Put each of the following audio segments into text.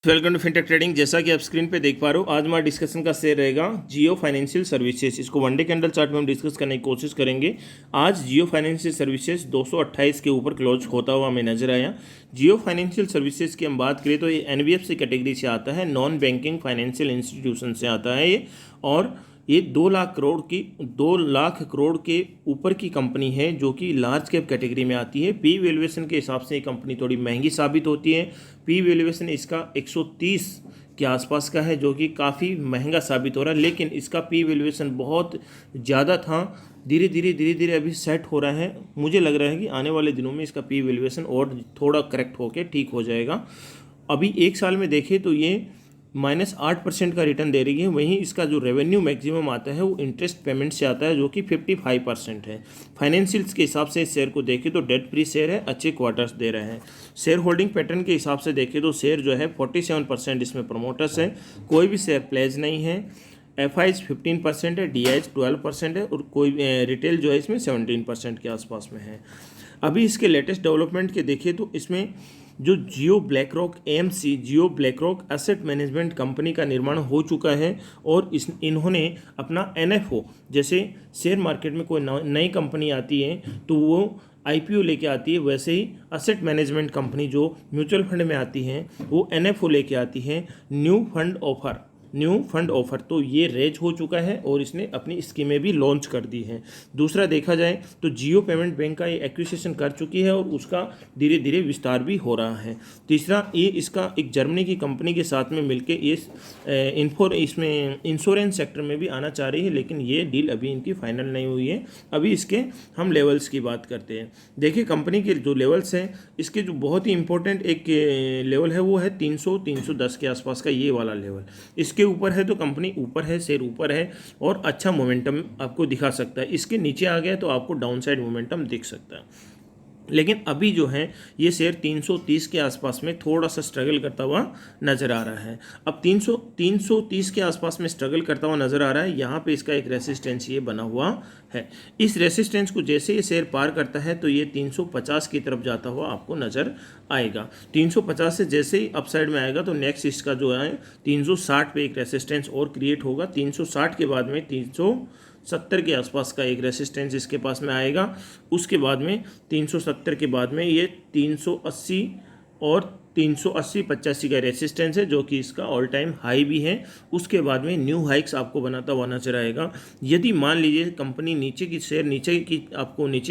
Welcome to fintech trading. जैसा कि आप स्क्रीन पे देख पा रहे हो, आज हमारा डिस्कशन का शेयर रहेगा जियो फाइनेंशियल सर्विसेज। इसको वनडे कैंडल चार्ट में हम डिस्कस करने की कोशिश करेंगे। आज जियो फाइनेंशियल सर्विसेज 228 के ऊपर क्लोज होता हुआ हमें नजर आया। जियो फाइनेंशियल सर्विसेज की हम बात करें तो ये एनबीएफसी कैटेगरी से आता है, नॉन बैंकिंग फाइनेंशियल इंस्टीट्यूशन से आता है ये, और ये 2 लाख करोड़ के ऊपर की कंपनी है जो कि लार्ज कैप कैटेगरी में आती है। पी वैल्यूएशन के हिसाब से ये कंपनी थोड़ी महंगी साबित होती है। पी वैल्यूएशन इसका 130 के आसपास का है जो कि काफ़ी महंगा साबित हो रहा है, लेकिन इसका पी वैल्यूएशन बहुत ज़्यादा था। धीरे धीरे अभी सेट हो रहा है। मुझे लग रहा है कि आने वाले दिनों में इसका पी वैल्यूएशन और थोड़ा करेक्ट होकर ठीक हो जाएगा। अभी एक साल में देखें तो ये -8% का रिटर्न दे रही है। वहीं इसका जो रेवेन्यू मैक्सिमम आता है वो इंटरेस्ट पेमेंट से आता है जो कि 55% है। फाइनेंशियल्स के हिसाब से इस शेयर को देखें तो डेट फ्री शेयर है, अच्छे क्वार्टर्स दे रहे हैं। शेयर होल्डिंग पैटर्न के हिसाब से देखें तो शेयर जो है 47% इसमें प्रमोटर्स है, कोई भी शेयर प्लेज नहीं है। FIs 15% है, DIs 12% है और कोई रिटेल जो है इसमें 17% के आसपास में है। अभी इसके लेटेस्ट डेवलपमेंट के देखें तो इसमें जो जियो ब्लैकरॉक AMC जियो ब्लैकरॉक एसेट मैनेजमेंट कंपनी का निर्माण हो चुका है और इन्होंने अपना NFO, जैसे शेयर मार्केट में कोई नई कंपनी आती है तो वो IPO लेके आती है, वैसे ही एसेट मैनेजमेंट कंपनी जो म्यूचुअल फंड में आती हैं वो NFO लेके आती हैं, न्यू फंड ऑफर। तो ये रेज हो चुका है और इसने अपनी स्कीमें भी लॉन्च कर दी हैं। दूसरा देखा जाए तो जियो पेमेंट बैंक का ये एक्विजिशन कर चुकी है और उसका धीरे धीरे विस्तार भी हो रहा है। तीसरा, ये इसका एक जर्मनी की कंपनी के साथ में मिलकर इसमें इंश्योरेंस सेक्टर में भी आना चाह रही है, लेकिन ये डील अभी इनकी फाइनल नहीं हुई है। अभी इसके हम लेवल्स की बात करते हैं। देखिए कंपनी के जो लेवल्स हैं, इसके जो बहुत ही इंपॉर्टेंट एक लेवल है वो है 300-310 के आसपास का ये वाला लेवल। इसके ऊपर है तो कंपनी ऊपर है, शेयर ऊपर है और अच्छा मोमेंटम आपको दिखा सकता है। इसके नीचे आ गया तो आपको डाउनसाइड मोमेंटम दिख सकता है। लेकिन अभी जो है ये शेयर 330 के आसपास में थोड़ा सा स्ट्रगल करता हुआ नज़र आ रहा है। अब 330 के आसपास में स्ट्रगल करता हुआ नज़र आ रहा है। यहाँ पे इसका एक रेसिस्टेंस ये बना हुआ है। इस रेसिस्टेंस को जैसे ये शेयर पार करता है तो ये 350 की तरफ जाता हुआ आपको नज़र आएगा। 350 से जैसे ही अपसाइड में आएगा तो नेक्स्ट इसका जो है 360 पे एक रेसिस्टेंस और क्रिएट होगा। 360 के बाद में 370 के आसपास का एक रेसिस्टेंस इसके पास में आएगा। उसके बाद में 370 के बाद में ये 380 और 380-85 का रेसिस्टेंस है जो कि इसका ऑल टाइम हाई भी है। उसके बाद में न्यू हाइक्स आपको बनाता हुआ नजर आएगा। यदि मान लीजिए कंपनी नीचे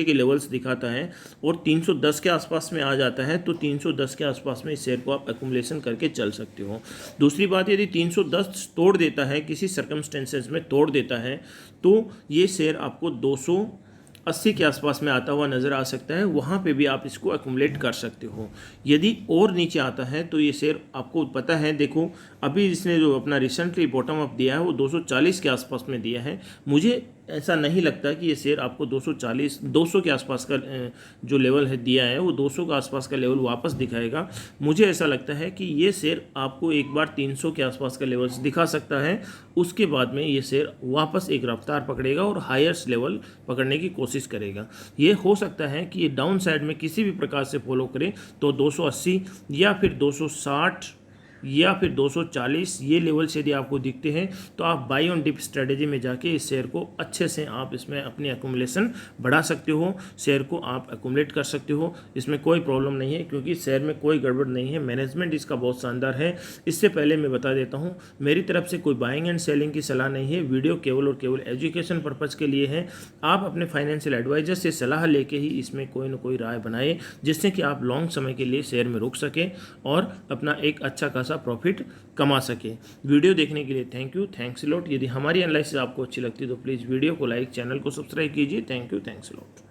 के लेवल्स दिखाता है और 310 के आसपास में आ जाता है तो 310 के आसपास में इस शेयर को आप एक्यूमुलेशन करके चल सकते हो। दूसरी बात, यदि 310 तोड़ देता है, किसी सर्कमस्टेंसेस में तोड़ देता है, तो ये शेयर आपको 280 के आसपास में आता हुआ नज़र आ सकता है। वहाँ पे भी आप इसको एक्यूमुलेट कर सकते हो। यदि और नीचे आता है तो ये शेयर आपको पता है, देखो अभी इसने जो अपना रिसेंटली बॉटम अप दिया है वो 240 के आसपास में दिया है। मुझे ऐसा नहीं लगता कि ये शेयर आपको 200 के आसपास का जो लेवल है दिया है वो 200 के आसपास का लेवल वापस दिखाएगा। मुझे ऐसा लगता है कि ये शेयर आपको एक बार 300 के आसपास का लेवल दिखा सकता है। उसके बाद में ये शेयर वापस एक रफ्तार पकड़ेगा और हायर्स लेवल पकड़ने की कोशिश करेगा। ये हो सकता है कि ये डाउन साइड में किसी भी प्रकार से फॉलो करे तो 280 या फिर 260 या फिर 240 ये लेवल्स यदि आपको दिखते हैं तो आप बाई ऑन डिप स्ट्रेटेजी में जाके इस शेयर को अच्छे से आप इसमें अपनी एक्यूमुलेशन बढ़ा सकते हो। शेयर को आप एक्यूमुलेट कर सकते हो, इसमें कोई प्रॉब्लम नहीं है क्योंकि शेयर में कोई गड़बड़ नहीं है। मैनेजमेंट इसका बहुत शानदार है। इससे पहले मैं बता देता हूँ, मेरी तरफ से कोई बाइंग एंड सेलिंग की सलाह नहीं है। वीडियो केवल और केवल एजुकेशन पर्पज़ के लिए है। आप अपने फाइनेंशियल एडवाइजर से सलाह लेके ही इसमें कोई ना कोई राय बनाए जिससे कि आप लॉन्ग समय के लिए शेयर में रुक सकें और अपना एक अच्छा खासा प्रॉफिट कमा सके। वीडियो देखने के लिए thank you, thanks a lot. यदि हमारी एनालिसिस आपको अच्छी लगती है तो प्लीज़ वीडियो को लाइक, चैनल को सब्सक्राइब कीजिए। Thank you, thanks a lot.